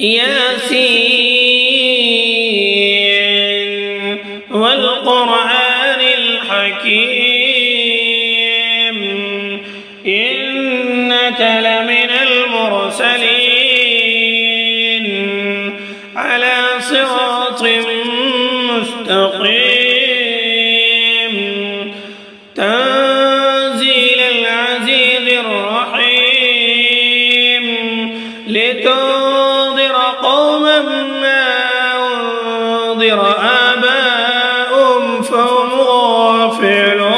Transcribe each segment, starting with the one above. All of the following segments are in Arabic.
ياسين والقرآن الحكيم إنك لمن المرسلين على صراط مستقيم تنزيل العزيز الرحيم لتنذر قوما ما أنذر آباؤهم فهم غافلون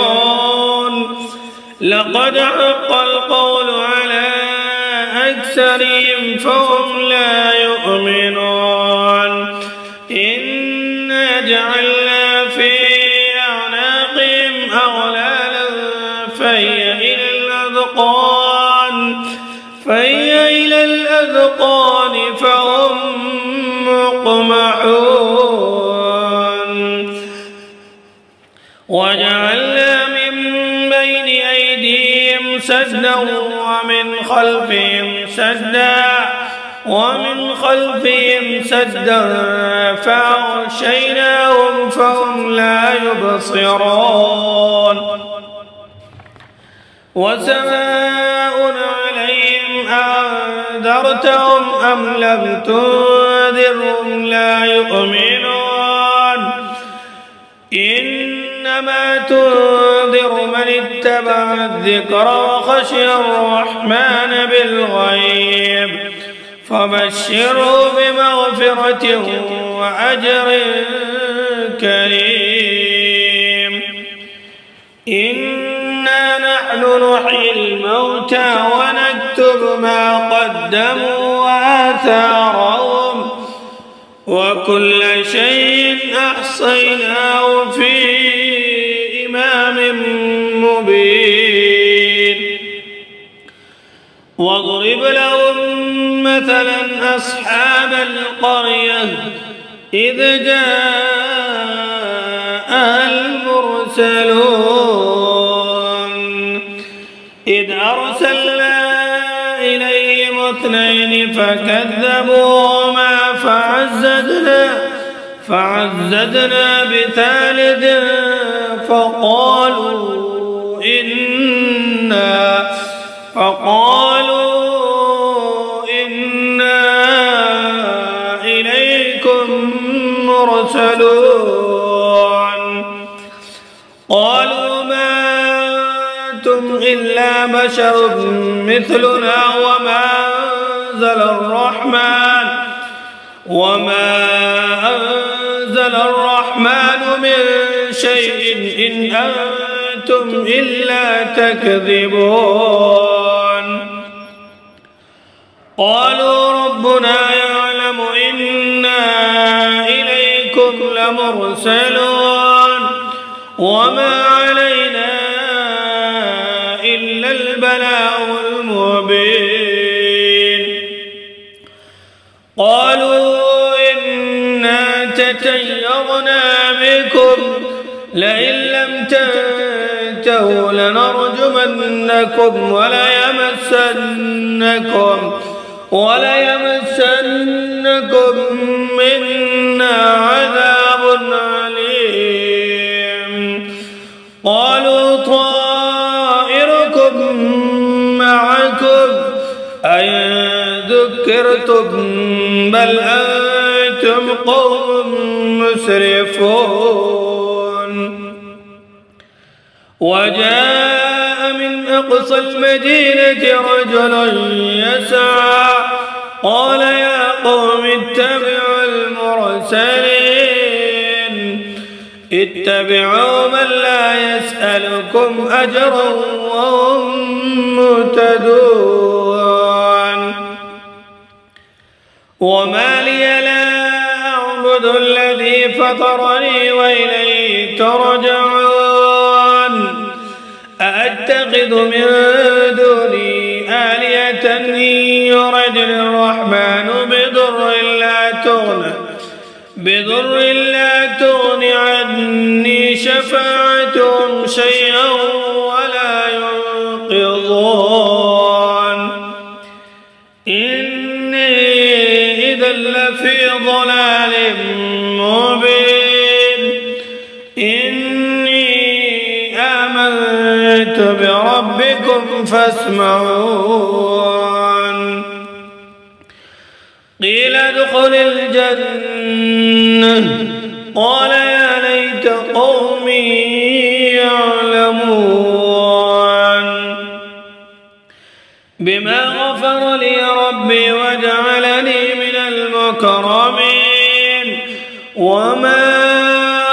لقد حق القول على أكثرهم فهم لا يؤمنون إنا جعلنا في أعناقهم أغلالا فهي إلى الأذقان فهم مقمحون وجعلنا من بين أيديهم سدا ومن خلفهم سدا فأغشيناهم فهم لا يبصرون وسواء عليهم أنذرتهم أم لم تنذرهم لا يؤمنون إنما تنذر من اتبع الذكر وخشي الرحمن بالغيب فبشره بمغفرة وأجر كريم إنا نحن نحيي الموتى ونكتب ما قدموا وآثارهم وكل شيء أحصيناه في إمام مبين واضرب لهم مثلا أصحاب القرية إذ جاءها المرسلون إذ أرسلنا إليهم اثنين فكذبوهما فعززنا بثالث فقالوا إنا إليكم مرسلون قالوا ما أنتم إلا بشر مثلنا وما أنزل الرحمن من شيء إن أنتم إلا تكذبون قالوا ربنا يعلم إنا إليكم لمرسلون وما علينا إلا البلاغ المبين قالوا إنا تطيرنا بكم لئن لم تنتهوا لنرجمنكم وليمسنكم منا عذاب أليم قالوا طائركم معكم أئن ذكرتم بل أنتم قوم مسرفون وجاء من أقصى المدينة رجل يسعى قال يا قوم اتبعوا المرسلين اتبعوا من لا يسألكم أجرا وهم مهتدون وما لي لا أعبد الذي فطرني وإليه ترجعون أأتخذ من دوني آلهة إن يردني الرحمن بضر لا تغن عني شفاعتهم شيئا ولا ينقذون إني إذا إذا لفي ضلال مبين إني آمنت بربكم فاسمعون قيل ادخل الجنة قال يا ليت قومي يعلمون بما غفر لي ربي وجعلني من المكرمين وما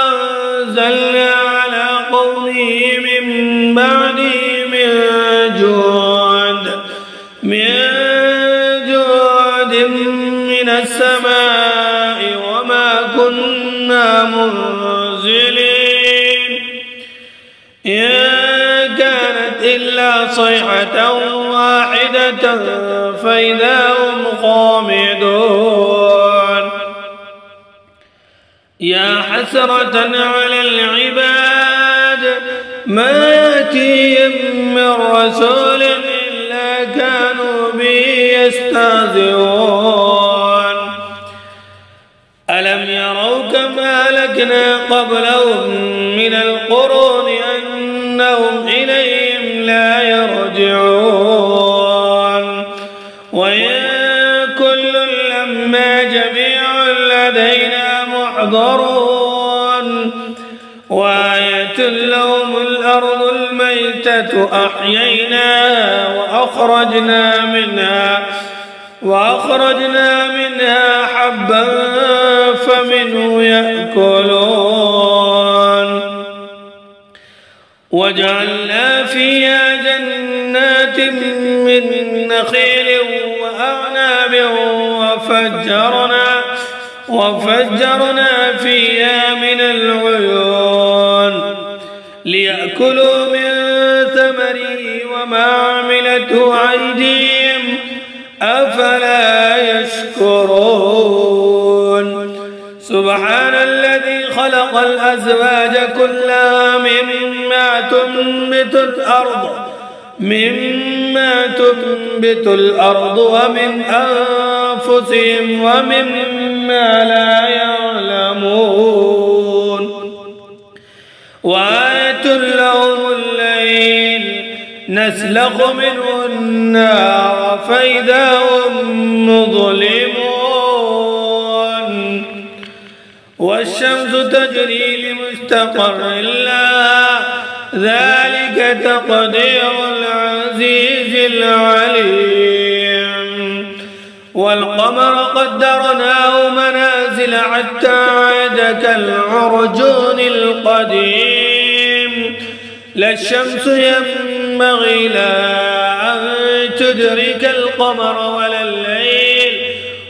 أنزلنا على قومه من بعده من جود من السماء وما كنا منزلين إن كانت إلا صيحة واحدة فإذا هم خامدون يا حسرة على العباد ما يأتيهم من رسول إلا كانوا به يستهزئون ألم يروا كما أهلكنا قبلهم من القرون أنهم إليهم لا يرجعون وإن كل لما جميع لدينا محضرون وآية لهم الأرض الميتة أحييناها وأخرجنا منها حبا فمنه يأكلون وجعلنا فيها جنات من نخيل وأعناب وفجرنا فيها من العيون ليأكلوا من ثمره وما عملته أيديهم أفلا يشكرون سبحان الذي خلق الأزواج كلها مما تنبت الأرض ومن أنفسهم ومما لا يعلمون وآية لهم الليل نسلخ منه النار فإذا هم مظلمون والشمس تجري لمستقر لها ذلك تقدير العزيز العليم والقمر قدرناه منازل حتى عاد كالعرجون القديم لا الشمس ينبغي لها أن تدرك القمر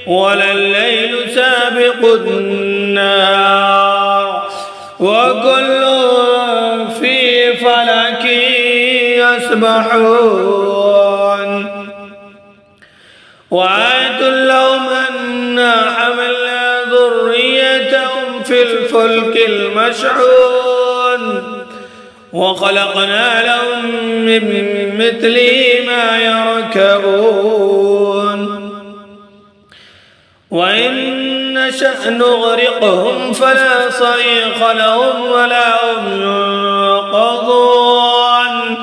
ولا الليل سابق النهار وكل في فلك يسبحون وآية لهم أنا حملنا ذريتهم في الفلك المشحون وخلقنا لهم من مثله ما يركبون وإن نشأ نغرقهم فلا صريخ لهم ولا هم ينقذون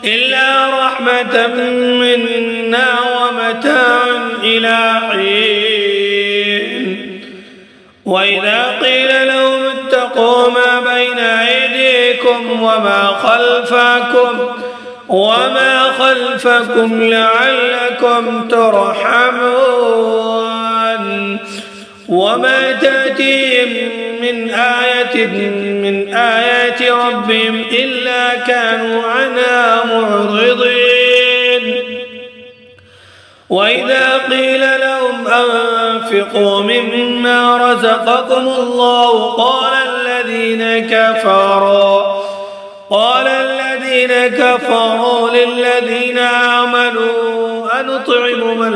إلا رحمة منا ومتاعا إلى حين وإذا قيل لهم اتقوا ما بين أيديكم وما خلفكم لعلكم ترحمون وما تأتيهم من آيات ربهم إلا كانوا عنها معرضين وإذا قيل لهم أنفقوا مما رزقكم الله قال الذين كفروا للذين آمنوا أنطعم من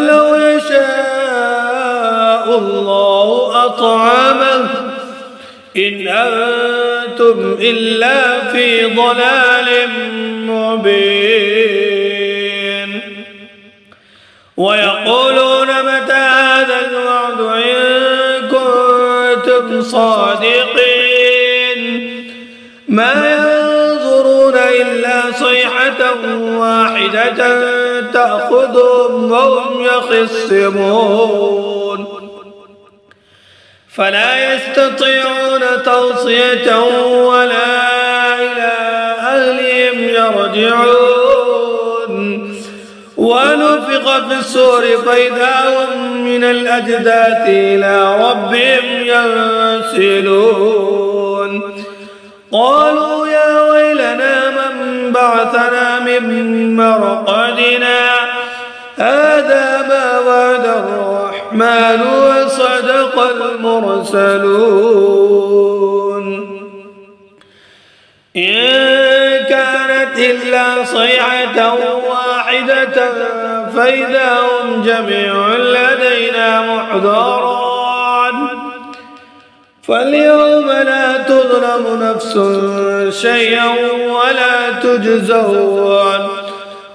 لو يشاء الله أطعمه إن أنتم إلا في ضلال مبين ويقولون متى هذا الوعد إن كنتم صادقين ما ينظرون إلا صيحة واحدة تأخذهم وهم يخصمون فلا يستطيعون توصية ولا إلى أهلهم يرجعون ونفخ في الصور فإذا هم من الأجداث إلى ربهم ينسلون قالوا يا ويلنا من بعثنا من مرقدنا هذا ما وعد الرحمن وصدق المرسلون إن كانت إلا صيحة واحدة فإذا هم جميع لدينا محضرون فاليوم لا تظلم نفس شيئا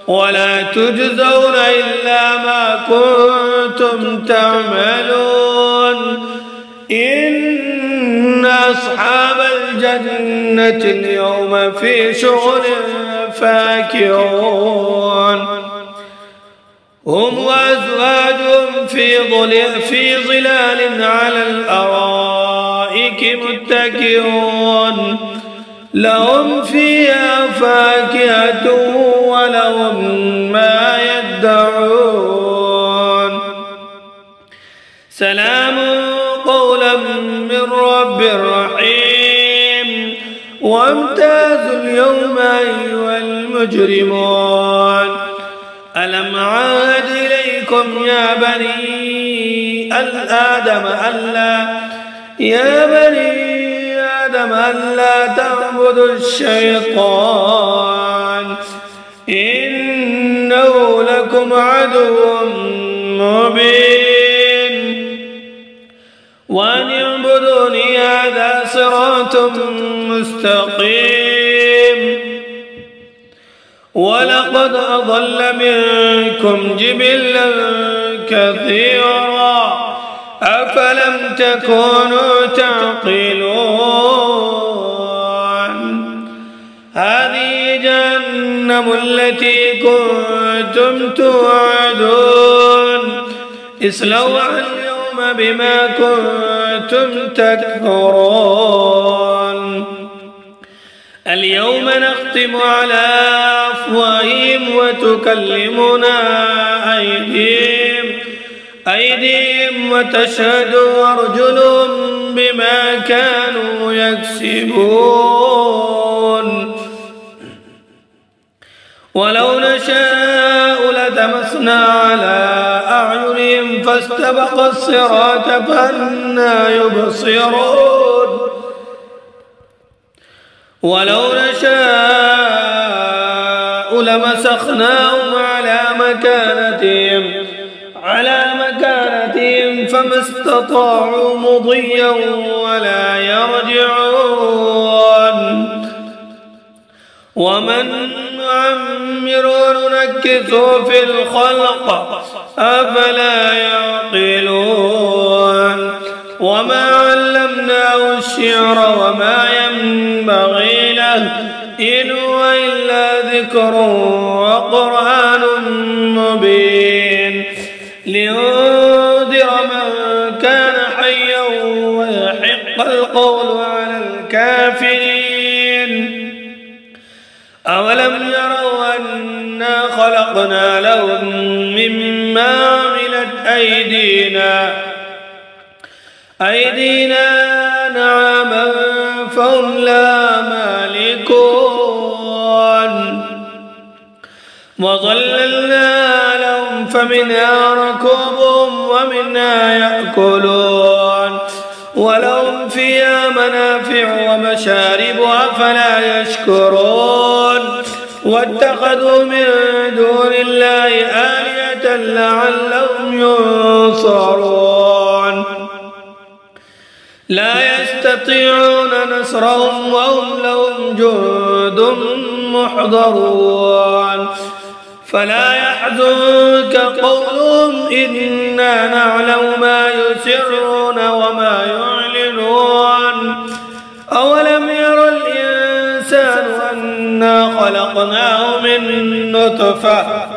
ولا تجزون إلا ما كنتم تعملون إن أصحاب الجنة اليوم في شغل فاكهون هم وأزواجهم في ظلال على الأرائك متكئون لهم فيها فاكهة ولهم ما يدعون سلام قولا من رب رحيم وامتازوا اليوم أيها المجرمون ألم عاهد إليكم يا بني آدم ألا تعبدوا الشيطان إنه لكم عدو مبين وأن اعبدوني هذا صراط مستقيم ولقد أضل منكم جبلا كثيرا أفلم تكونوا تعقلون هذه جهنم التي كنتم توعدون اصلوها اليوم بما كنتم تكفرون اليوم نختم على أفواههم وتكلمنا أيديهم وتشهد أرجلهم بما كانوا يكسبون ولو نشاء لتمسنا على أعينهم فاستبق الصراط فأنى يبصرون ولو نشاء لمسخناهم على مكانتهم فما استطاعوا مضيا ولا يرجعون ومن نعمر ننكثه في الخلق أفلا يعقلون وما علمناه الشعر وما ينبغي له إن هو إلا ذكر وقرآن مبين لينذر من كان حيا ويحق القول على الكافرين أولم يروا أنا خلقنا لهم مما عملت أيدينا نعما فهم لا مالكون وظللنا لهم فمنها ركوبهم ومنها يأكلون ولهم فيها منافع ومشارب أفلا يشكرون واتخذوا من دون الله آلهة لعلهم ينصرون لا يستطيعون نصرهم وهم لهم جند محضرون فلا يحزنك قولهم إنا نعلم ما يسرون وما يعلنون أولم ير الإنسان أنا خلقناه من نطفة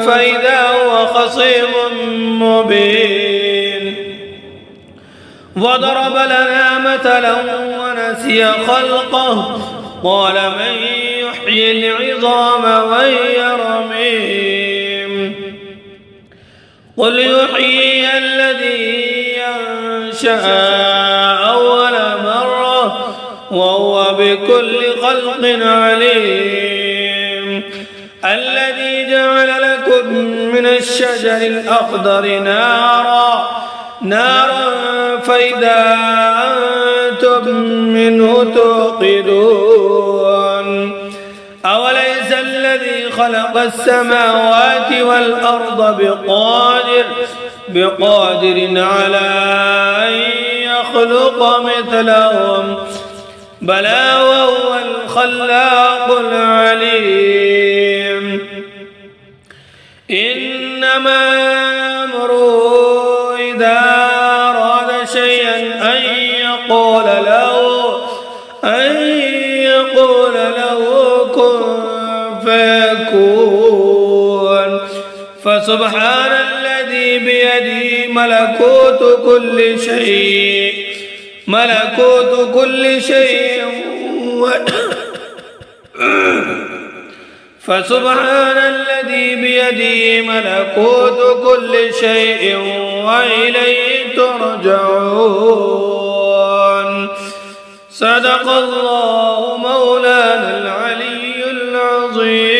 فإذا هو خصيم مبين وضرب لنا مثلا ونسي خلقه قال من يحيي العظام وهي رميم قل يحيي الذي ينشأ أول مرة وهو بكل خلق عليم الذي جعل لكم من الشجر الأخضر نارا فإذا أنتم منه توقدون أوليس الذي خلق السماوات والأرض بقادر على أن يخلق مثلهم بلى وهو الخلاق العليم إنما أمره إذا أراد شيئا أن يقول له كن فيكون فسبحان الذي بيده ملكوت كل شيء فسبحان الذي بيده ملكوت كل شيء وإليه ترجعون صدق الله مولانا العلي العظيم.